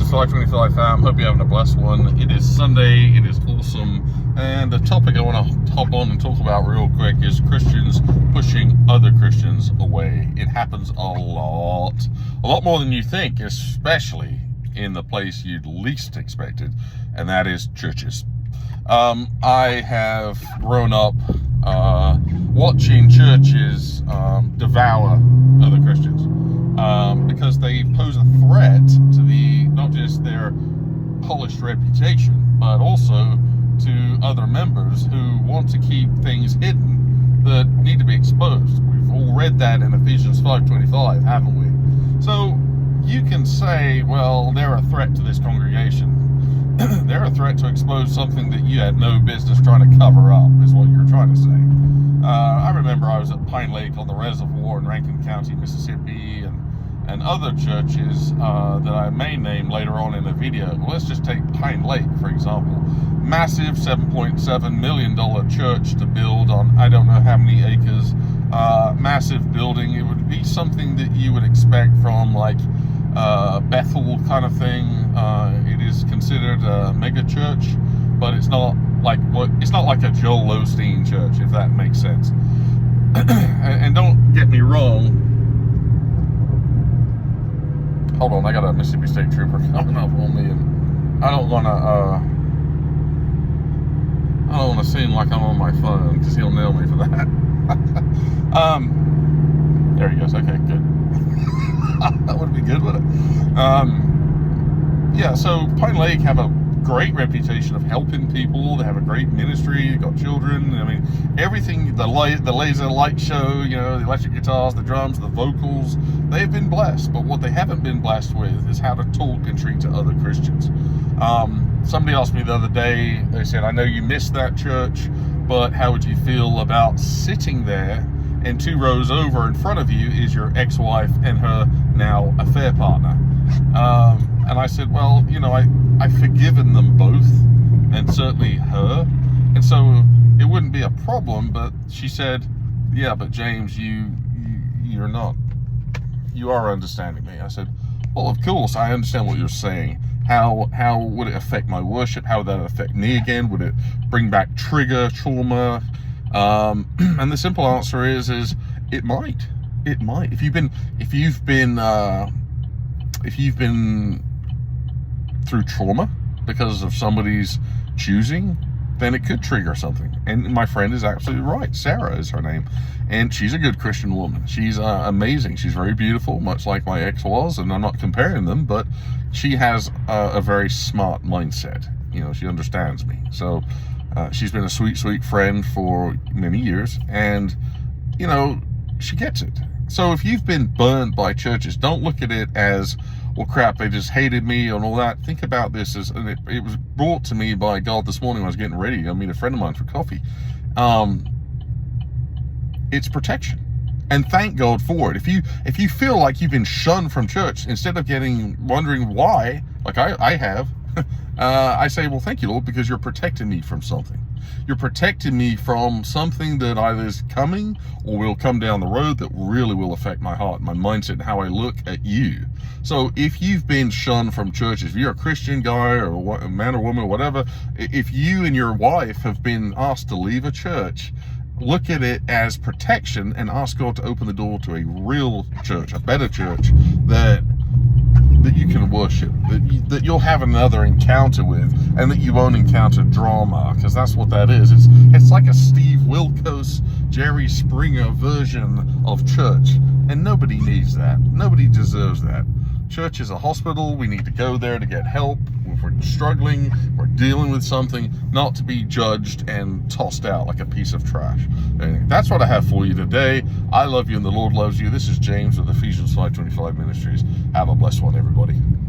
Ephesians 5:25 fam. Hope you're having a blessed one. It is Sunday. It is awesome. And the topic I want to hop on and talk about real quick is Christians pushing other Christians away. It happens a lot more than you think, especially in the place you'd least expected, and that is churches. I have grown up watching churches devour other Christians because they pose a threat to not just their polished reputation, but also to other members who want to keep things hidden that need to be exposed. We've all read that in Ephesians 5:25, haven't we? So you can say, well, they're a threat to this congregation. They're a threat to expose something that you had no business trying to cover up, is what you're trying to say. I remember I was at Pine Lake on the reservoir in Rankin County, Mississippi, and other churches that I may name later on in the video. Well, let's just take Pine Lake, for example. Massive $7.7 million church to build on I don't know how many acres. Massive building. It would be something that you would expect from like Bethel kind of thing. It is considered a mega church, but it's not like a Joel Osteen church, if that makes sense. And don't get me wrong. Hold on, I got a Mississippi State Trooper coming up on me, and I don't want to seem like I'm on my phone because he'll nail me for that. There he goes. Okay, good. That would be good, wouldn't it? Yeah, so Pine Lake have a great reputation of helping people. They have a great ministry. They've got children. I mean, everything, the laser light show, the electric guitars, the drums, the vocals, they've been blessed. But what they haven't been blessed with is how to talk and treat to other Christians. Somebody asked me the other day, they said, I know you missed that church, but how would you feel about sitting there and 2 rows over in front of you is your ex-wife and her now affair partner? And I said, well, I've forgiven them both, and certainly her, and so it wouldn't be a problem. But she said, yeah, but James, you're not, you are understanding me. I said, well, of course I understand what you're saying. How would it affect my worship? How would that affect me again? Would it bring back trigger trauma? And the simple answer is it might. If you've been through trauma because of somebody's choosing, then it could trigger something. And my friend is absolutely right. Sarah is her name, and she's a good Christian woman. She's amazing. She's very beautiful, much like my ex was, and I'm not comparing them, but she has a very smart mindset. She understands me. So she's been a sweet friend for many years, and she gets it. So if you've been burned by churches, don't look at it as, well, crap, they just hated me and all that. Think about this as, and it was brought to me by God this morning when I was getting ready to meet a friend of mine for coffee. It's protection, and thank God for it. If you feel like you've been shunned from church, instead of wondering why, like I have, I say, well, thank you, Lord, because you're protecting me from something. You're protecting me from something that either is coming or will come down the road that really will affect my heart, my mindset, and how I look at you. So if you've been shunned from churches, if you're a Christian guy or a man or woman or whatever, if you and your wife have been asked to leave a church, look at it as protection and ask God to open the door to a real church, a better church that you can worship, that you'll have another encounter with, and that you won't encounter drama, because that's what that is. It's like a Steve Wilkos, Jerry Springer version of church, and nobody needs that. Nobody deserves that. Church is a hospital. We need to go there to get help. If we're struggling, we're dealing with something, not to be judged and tossed out like a piece of trash. Anyway, that's what I have for you today. I love you and the Lord loves you. This is James with Ephesians 5:25 Ministries. Have a blessed one, everybody.